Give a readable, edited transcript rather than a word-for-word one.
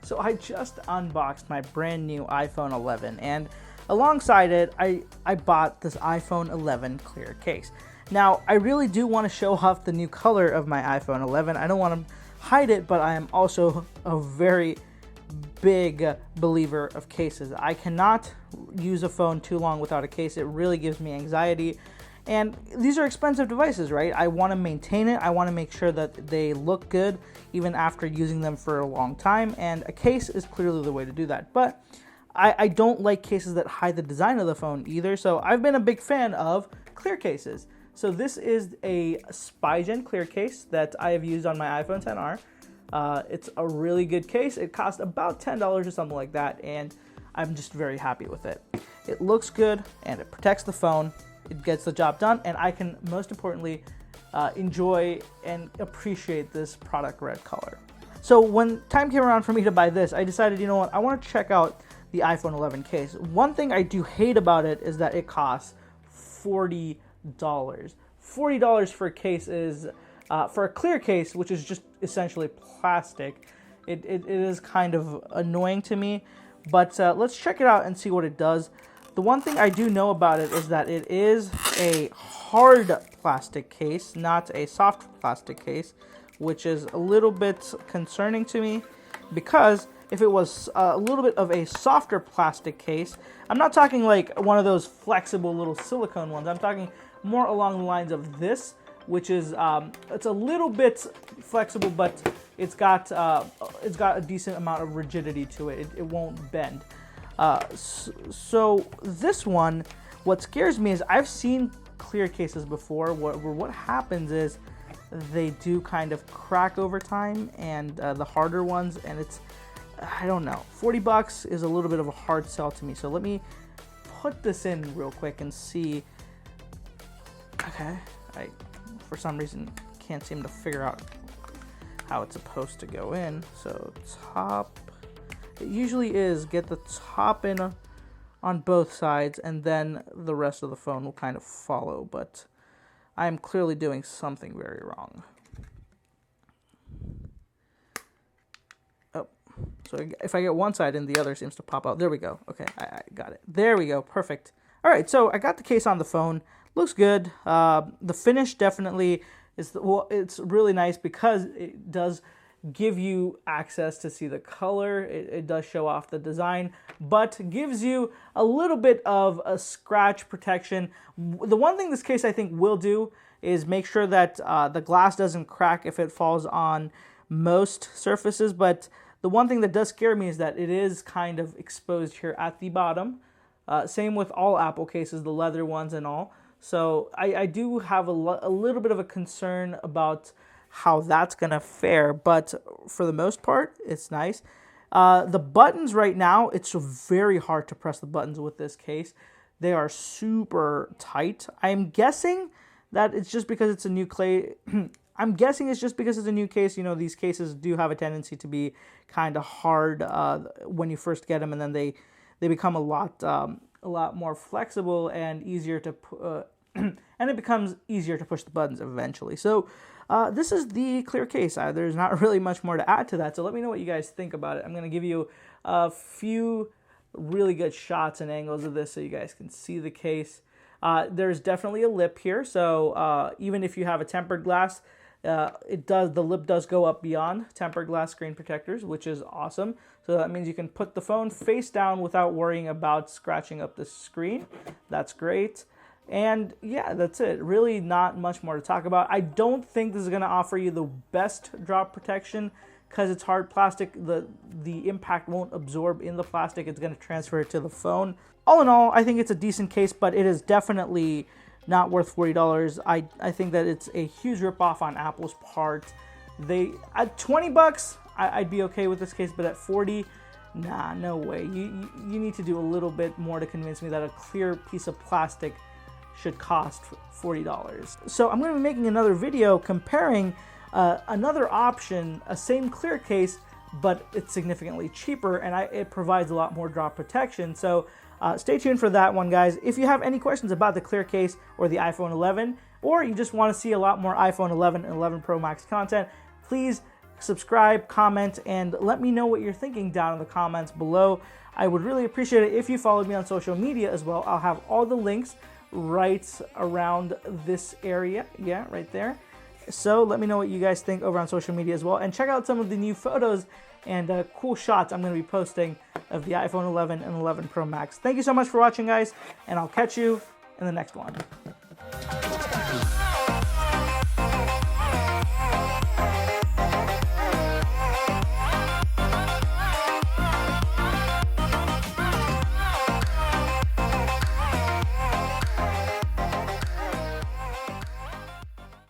So I just unboxed my brand new iPhone 11, and alongside it, I bought this iPhone 11 clear case. Now, I really do want to show off the new color of my iPhone 11. I don't want to hide it, but I am also a very big believer of cases. I cannot use a phone too long without a case. It really gives me anxiety. And these are expensive devices, right? I want to maintain it. I want to make sure that they look good even after using them for a long time. And a case is clearly the way to do that. But I don't like cases that hide the design of the phone either. So I've been a big fan of clear cases. So this is a SpyGen clear case that I have used on my iPhone XR. It's a really good case. It cost about $10 or something like that. And I'm just very happy with it. It looks good and it protects the phone. It gets the job done, and I can, most importantly, enjoy and appreciate this product red color. So when time came around for me to buy this, I decided, you know what, I want to check out the iPhone 11 case. One thing I do hate about it is that it costs $40. $40 for a case is, for a clear case, which is just essentially plastic, it is kind of annoying to me, but let's check it out and see what it does. The one thing I do know about it is that it is a hard plastic case, not a soft plastic case, which is a little bit concerning to me, because if it was a little bit of a softer plastic case, I'm not talking like one of those flexible little silicone ones, I'm talking more along the lines of this, which is, it's a little bit flexible, but it's got a decent amount of rigidity to it. It won't bend. So this one, what scares me is I've seen clear cases before where what happens is they do kind of crack over time, and the harder ones, and it's, I don't know, $40 is a little bit of a hard sell to me. So let me put this in real quick and see. Okay, I for some reason can't seem to figure out how it's supposed to go in. So top. It usually is get the top in on both sides, and then the rest of the phone will kind of follow, but I am clearly doing something very wrong. Oh, so if I get one side in, the other seems to pop out. There we go. Okay, I got it. There we go. Perfect. All right, so I got the case on the phone. Looks good. The finish definitely is, well, it's really nice because it does give you access to see the color. It does show off the design, but gives you a little bit of a scratch protection. The one thing this case I think will do is make sure that the glass doesn't crack if it falls on most surfaces, but the one thing that does scare me is that it is kind of exposed here at the bottom. Same with all Apple cases, the leather ones and all. So I do have a little bit of a concern about how that's gonna fare, but for the most part, it's nice. The buttons right now, it's very hard to press the buttons with this case. They are super tight. I'm guessing that it's just because it's a new I'm guessing it's just because it's a new case. You know, these cases do have a tendency to be kind of hard when you first get them, and then they become a lot more flexible and easier to and it becomes easier to push the buttons eventually. So this is the clear case. There's not really much more to add to that, so let me know what you guys think about it. I'm going to give you a few really good shots and angles of this so you guys can see the case. There's definitely a lip here, so even if you have a tempered glass, the lip does go up beyond tempered glass screen protectors, which is awesome. So that means you can put the phone face down without worrying about scratching up the screen. That's great. And yeah, that's it. Really not much more to talk about. I don't think this is going to offer you the best drop protection because it's hard plastic. The impact won't absorb in the plastic. It's going to transfer it to the phone. All in all, I think it's a decent case, but it is definitely not worth $40. I think that it's a huge ripoff on Apple's part. At $20, I'd be okay with this case, but at $40, nah, no way. You need to do a little bit more to convince me that a clear piece of plastic should cost $40. So I'm going to be making another video comparing another option, a same clear case, but it's significantly cheaper, and it provides a lot more drop protection. So stay tuned for that one, guys. If you have any questions about the clear case or the iPhone 11, or you just want to see a lot more iPhone 11 and 11 Pro Max content, please subscribe, comment, and let me know what you're thinking down in the comments below. I would really appreciate it if you followed me on social media as well. I'll have all the links right around this area. Yeah, right there. So let me know what you guys think over on social media as well. And check out some of the new photos and cool shots I'm going to be posting of the iPhone 11 and 11 Pro Max. Thank you so much for watching, guys, and I'll catch you in the next one.